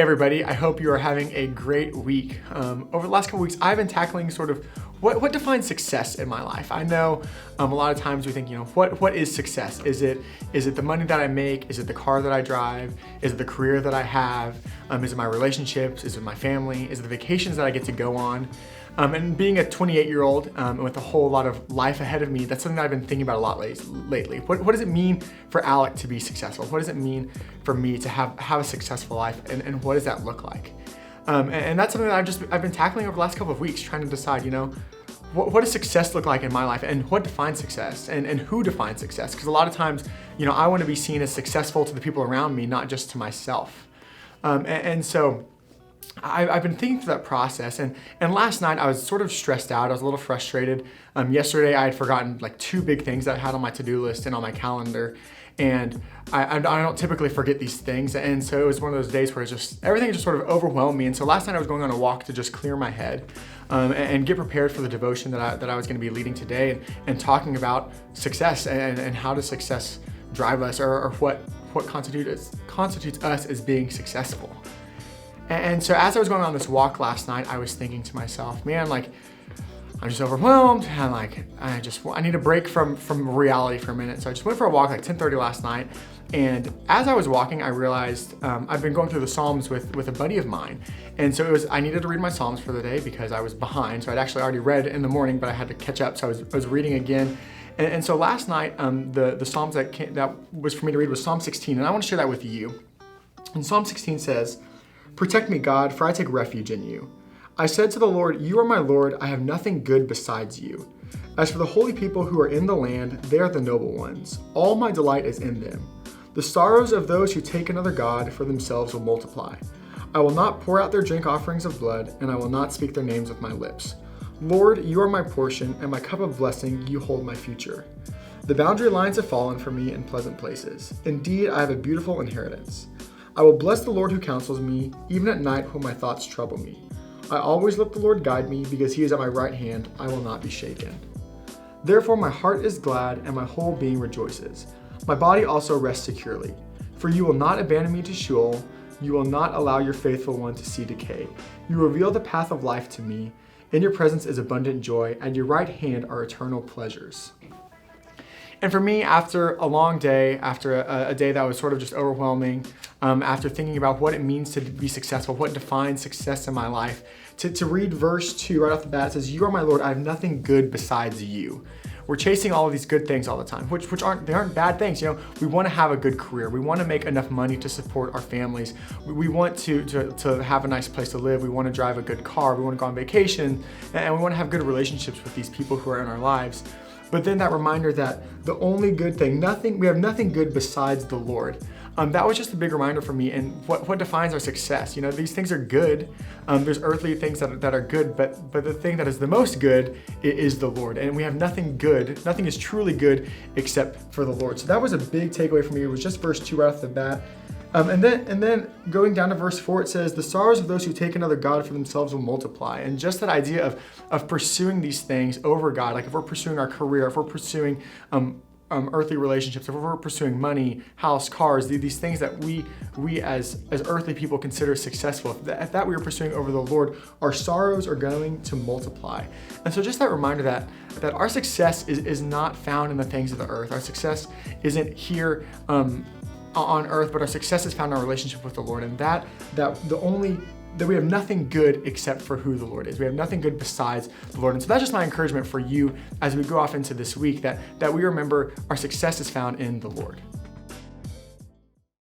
everybody, I hope you are having a great week. Over the last couple weeks, I've been tackling sort of what defines success in my life. I know a lot of times we think, what is success? Is it the money that I make? Is it the car that I drive? Is it the career that I have? Is it my relationships? Is it my family? Is it the vacations that I get to go on? And being a 28-year-old with a whole lot of life ahead of me, that's something that I've been thinking about a lot lately. What does it mean for Alec to be successful? What does it mean for me to have a successful life? And what does that look like? And that's something that I've been tackling over the last couple of weeks, trying to decide, what does success look like in my life, and what defines success, and who defines success? Because a lot of times, I want to be seen as successful to the people around me, not just to myself. And so I've been thinking through that process, and last night I was sort of stressed out. I was a little frustrated. Yesterday I had forgotten like 2 big things that I had on my to-do list and on my calendar, and I don't typically forget these things, and so it was one of those days where everything just sort of overwhelmed me. And so last night I was going on a walk to just clear my head and get prepared for the devotion that I was going to be leading today, and talking about success and how does success drive us, or what constitutes us as being successful. And so as I was going on this walk last night, I was thinking to myself, man, I'm just overwhelmed, and I need a break from reality for a minute. So I just went for a walk 10:30 last night, and as I was walking, I realized I've been going through the Psalms with a buddy of mine, and so I needed to read my Psalms for the day because I was behind. So I'd actually already read in the morning, but I had to catch up, so I was reading again. And so last night, the Psalms that was for me to read was Psalm 16, and I want to share that with you. And Psalm 16 says, "Protect me, God, for I take refuge in you. I said to the Lord, you are my Lord, I have nothing good besides you. As for the holy people who are in the land, they are the noble ones. All my delight is in them. The sorrows of those who take another god for themselves will multiply. I will not pour out their drink offerings of blood, and I will not speak their names with my lips. Lord, you are my portion, and my cup of blessing, you hold my future. The boundary lines have fallen for me in pleasant places. Indeed, I have a beautiful inheritance. I will bless the Lord who counsels me, even at night when my thoughts trouble me. I always let the Lord guide me, because he is at my right hand, I will not be shaken. Therefore my heart is glad, and my whole being rejoices. My body also rests securely. For you will not abandon me to Sheol, you will not allow your faithful one to see decay. You reveal the path of life to me. In your presence is abundant joy, at your right hand are eternal pleasures." And for me, after a long day, after a day that was sort of just overwhelming, after thinking about what it means to be successful, what defines success in my life, to read verse 2 right off the bat, it says, "You are my Lord, I have nothing good besides you." We're chasing all of these good things all the time, which aren't bad things. We want to have a good career. We want to make enough money to support our families. We want to have a nice place to live. We want to drive a good car. We want to go on vacation, and we want to have good relationships with these people who are in our lives. But then that reminder that the only good thing, we have nothing good besides the Lord. That was just a big reminder for me, and what defines our success. These things are good. There's earthly things that are good, but the thing that is the most good is the Lord. And we have nothing good. Nothing is truly good except for the Lord. So that was a big takeaway for me. It was just verse 2 right off the bat. And then going down to verse 4, it says, "The sorrows of those who take another god for themselves will multiply." And just that idea of pursuing these things over God, like if we're pursuing our career, if we're pursuing earthly relationships, if we're pursuing money, house, cars, these things that we as earthly people consider successful, if that we are pursuing over the Lord, our sorrows are going to multiply. And so just that reminder that our success is not found in the things of the earth. Our success isn't here on earth, but our success is found in our relationship with the Lord, and that we have nothing good except for who the Lord is. We have nothing good besides the Lord. And so that's just my encouragement for you as we go off into this week, that we remember our success is found in the Lord.